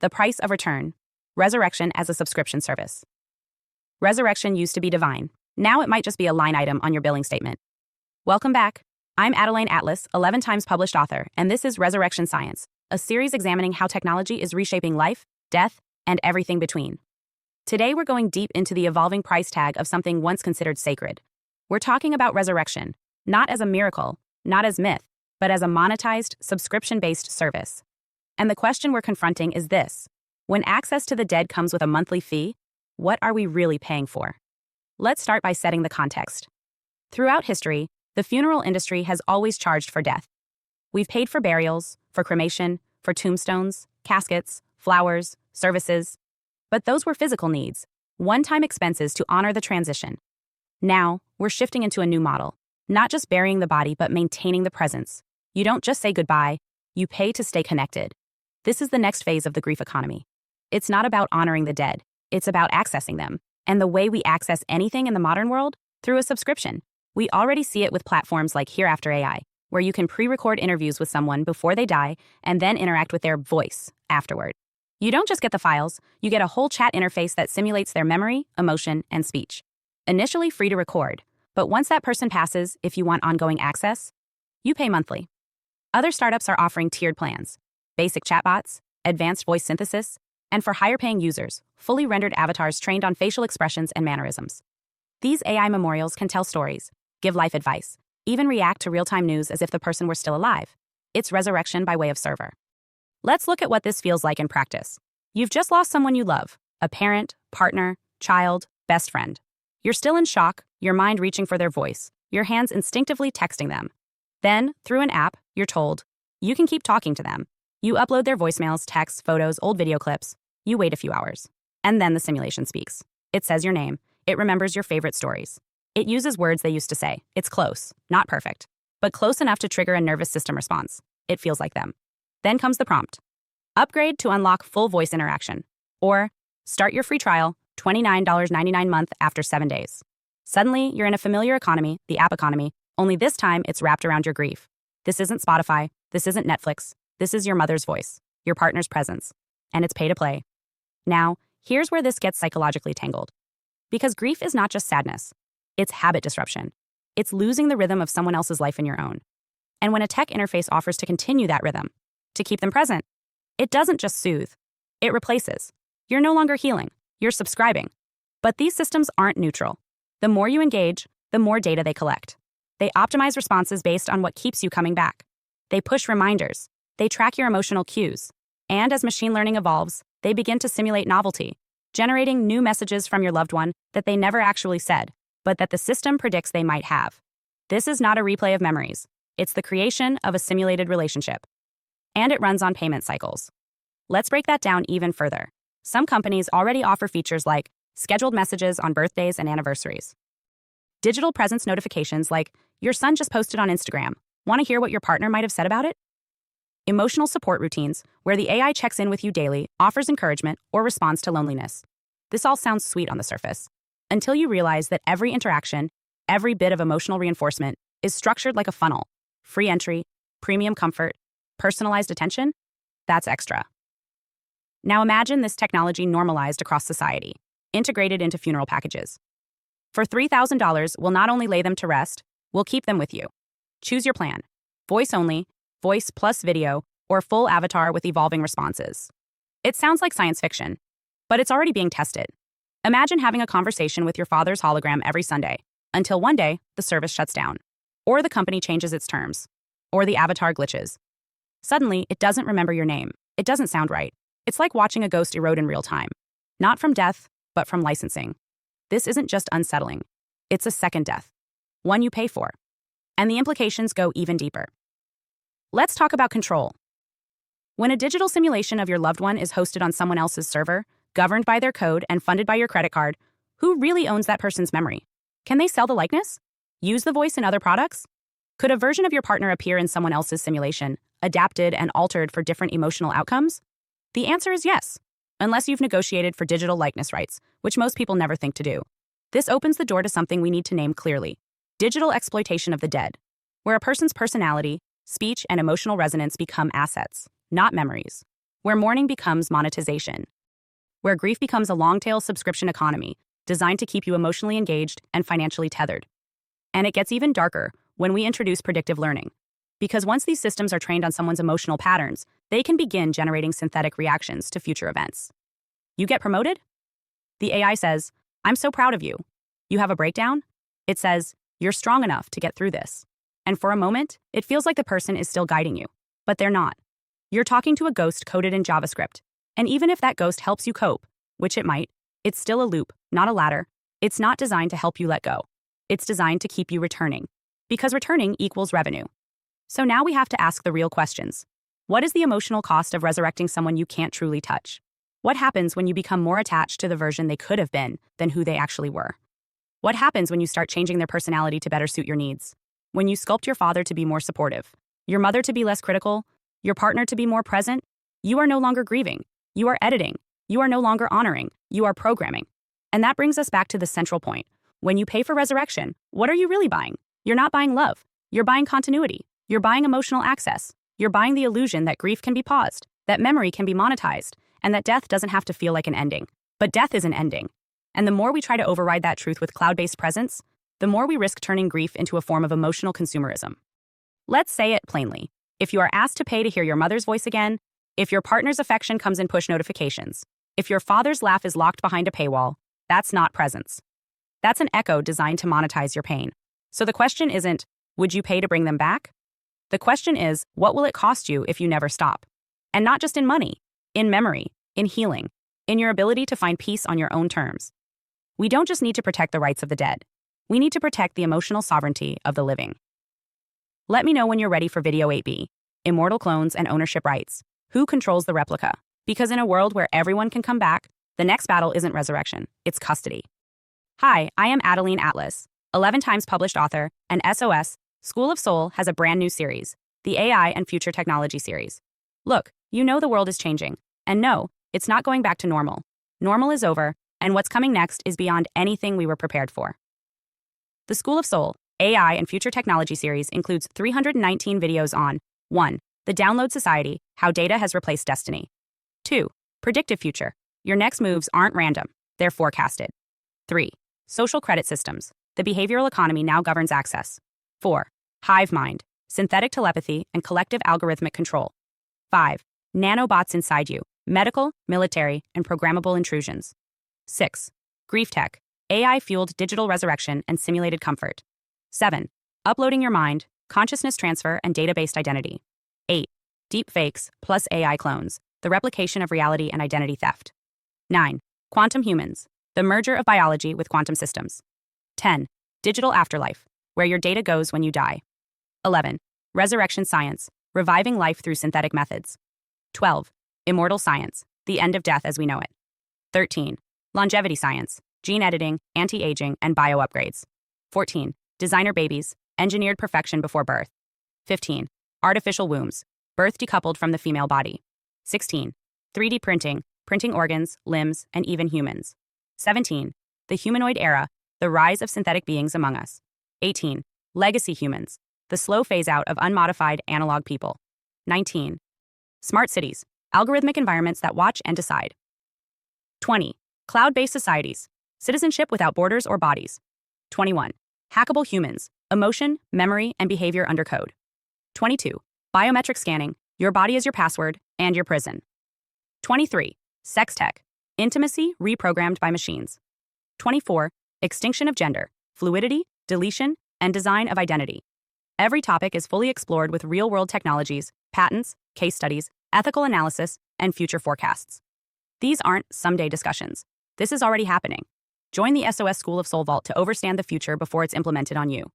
The price of return. Resurrection as a subscription service. Resurrection used to be divine. Now it might just be a line item on your billing statement. Welcome back. I'm Adeline Atlas, 11 times published author, and this is Resurrection Science, a series examining how technology is reshaping life, death, and everything between. Today we're going deep into the evolving price tag of something once considered sacred. We're talking about resurrection, not as a miracle, not as myth, but as a monetized, subscription-based service. And the question we're confronting is this: when access to the dead comes with a monthly fee, what are we really paying for? Let's start by setting the context. Throughout history, the funeral industry has always charged for death. We've paid for burials, for cremation, for tombstones, caskets, flowers, services. But those were physical needs, one-time expenses to honor the transition. Now, we're shifting into a new model, not just burying the body but maintaining the presence. You don't just say goodbye, you pay to stay connected. This is the next phase of the grief economy. It's not about honoring the dead, it's about accessing them. And the way we access anything in the modern world? Through a subscription. We already see it with platforms like Hereafter AI, where you can pre-record interviews with someone before they die and then interact with their voice afterward. You don't just get the files, you get a whole chat interface that simulates their memory, emotion, and speech. Initially free to record, but once that person passes, if you want ongoing access, you pay monthly. Other startups are offering tiered plans: basic chatbots, advanced voice synthesis, and for higher-paying users, fully rendered avatars trained on facial expressions and mannerisms. These AI memorials can tell stories, give life advice, even react to real-time news as if the person were still alive. It's resurrection by way of server. Let's look at what this feels like in practice. You've just lost someone you love: a parent, partner, child, best friend. You're still in shock, your mind reaching for their voice, your hands instinctively texting them. Then, through an app, you're told, you can keep talking to them. You upload their voicemails, texts, photos, old video clips. You wait a few hours. And then the simulation speaks. It says your name. It remembers your favorite stories. It uses words they used to say. It's close, not perfect, but close enough to trigger a nervous system response. It feels like them. Then comes the prompt. Upgrade to unlock full voice interaction. Or, start your free trial, $29.99 month after 7 days. Suddenly, you're in a familiar economy, the app economy, only this time it's wrapped around your grief. This isn't Spotify. This isn't Netflix. This is your mother's voice, your partner's presence. And it's pay to play. Now, here's where this gets psychologically tangled. Because grief is not just sadness. It's habit disruption. It's losing the rhythm of someone else's life in your own. And when a tech interface offers to continue that rhythm, to keep them present, it doesn't just soothe. It replaces. You're no longer healing. You're subscribing. But these systems aren't neutral. The more you engage, the more data they collect. They optimize responses based on what keeps you coming back. They push reminders. They track your emotional cues. And as machine learning evolves, they begin to simulate novelty, generating new messages from your loved one that they never actually said, but that the system predicts they might have. This is not a replay of memories. It's the creation of a simulated relationship. And it runs on payment cycles. Let's break that down even further. Some companies already offer features like scheduled messages on birthdays and anniversaries, digital presence notifications like, your son just posted on Instagram. Want to hear what your partner might have said about it? Emotional support routines, where the AI checks in with you daily, offers encouragement, or responds to loneliness. This all sounds sweet on the surface, until you realize that every interaction, every bit of emotional reinforcement, is structured like a funnel. Free entry, premium comfort, personalized attention. That's extra. Now imagine this technology normalized across society, integrated into funeral packages. For $3,000, we'll not only lay them to rest, we'll keep them with you. Choose your plan: voice only, voice plus video, or full avatar with evolving responses. It sounds like science fiction, but it's already being tested. Imagine having a conversation with your father's hologram every Sunday, until one day the service shuts down, or the company changes its terms, or the avatar glitches. Suddenly, it doesn't remember your name. It doesn't sound right. It's like watching a ghost erode in real time. Not from death, but from licensing. This isn't just unsettling. It's a second death. One you pay for. And the implications go even deeper. Let's talk about control. When a digital simulation of your loved one is hosted on someone else's server, governed by their code and funded by your credit card, who really owns that person's memory? Can they sell the likeness? Use the voice in other products? Could a version of your partner appear in someone else's simulation, adapted and altered for different emotional outcomes? The answer is yes, unless you've negotiated for digital likeness rights, which most people never think to do. This opens the door to something we need to name clearly: digital exploitation of the dead, where a person's personality, speech, and emotional resonance become assets, not memories. where mourning becomes monetization, where grief becomes a long-tail subscription economy designed to keep you emotionally engaged and financially tethered. And it gets even darker when we introduce predictive learning. Because once these systems are trained on someone's emotional patterns, they can begin generating synthetic reactions to future events. You get promoted? The AI says, "I'm so proud of you." You have a breakdown? It says, "You're strong enough to get through this." And for a moment, it feels like the person is still guiding you, but they're not. You're talking to a ghost coded in JavaScript. And even if that ghost helps you cope, which it might, it's still a loop, not a ladder. It's not designed to help you let go. It's designed to keep you returning. Because returning equals revenue. So now we have to ask the real questions. What is the emotional cost of resurrecting someone you can't truly touch? What happens when you become more attached to the version they could have been than who they actually were? What happens when you start changing their personality to better suit your needs? When you sculpt your father to be more supportive, your mother to be less critical, your partner to be more present, you are no longer grieving. You are editing. You are no longer honoring. You are programming. And that brings us back to the central point. When you pay for resurrection, what are you really buying? You're not buying love. You're buying continuity. You're buying emotional access. You're buying the illusion that grief can be paused, that memory can be monetized, and that death doesn't have to feel like an ending. But death is an ending. And the more we try to override that truth with cloud-based presence, the more we risk turning grief into a form of emotional consumerism. Let's say it plainly. If you are asked to pay to hear your mother's voice again, if your partner's affection comes in push notifications, if your father's laugh is locked behind a paywall, that's not presence. That's an echo designed to monetize your pain. So the question isn't, would you pay to bring them back? The question is, what will it cost you if you never stop? And not just in money, in memory, in healing, in your ability to find peace on your own terms. We don't just need to protect the rights of the dead. We need to protect the emotional sovereignty of the living. Let me know when you're ready for Video 8B, Immortal Clones and Ownership Rights. Who controls the replica? Because in a world where everyone can come back, the next battle isn't resurrection, it's custody. Hi, I am Adeline Atlas, 11 times published author, and SOS, School of Soul has a brand new series, the AI and Future Technology series. Look, you know the world is changing. And no, it's not going back to normal. Normal is over, and what's coming next is beyond anything we were prepared for. The School of Soul, AI and Future Technology series includes 319 videos on 1. The Download Society, How Data Has Replaced Destiny. 2. Predictive Future. Your next moves aren't random, they're forecasted. 3. Social Credit Systems. The behavioral economy now governs access. 4. Hive mind, synthetic telepathy, and collective algorithmic control. 5. Nanobots inside you, medical, military, and programmable intrusions. 6. Grief tech, AI-fueled digital resurrection and simulated comfort. 7. Uploading your mind, consciousness transfer, and data-based identity. 8. Deep fakes plus AI clones, the replication of reality and identity theft. 9. Quantum humans, the merger of biology with quantum systems. 10. Digital afterlife, where your data goes when you die. 11. Resurrection science, reviving life through synthetic methods. 12. Immortal science, the end of death as we know it. 13. Longevity science, gene editing, anti-aging, and bio-upgrades. 14. Designer babies, engineered perfection before birth. 15. Artificial wombs, birth decoupled from the female body. 16. 3D printing, printing organs, limbs, and even humans. 17. The humanoid era, the rise of synthetic beings among us. 18. Legacy humans, the slow phase-out of unmodified analog people. 19. Smart cities, algorithmic environments that watch and decide. 20. Cloud-based societies, citizenship without borders or bodies. 21. Hackable humans, emotion, memory, and behavior under code. 22. Biometric scanning, your body is your password and your prison. 23. Sex tech, intimacy reprogrammed by machines. 24. Extinction of gender, fluidity, deletion, and design of identity. Every topic is fully explored with real-world technologies, patents, case studies, ethical analysis, and future forecasts. These aren't someday discussions. This is already happening. Join the SOS School of Soul Vault to overstand the future before it's implemented on you.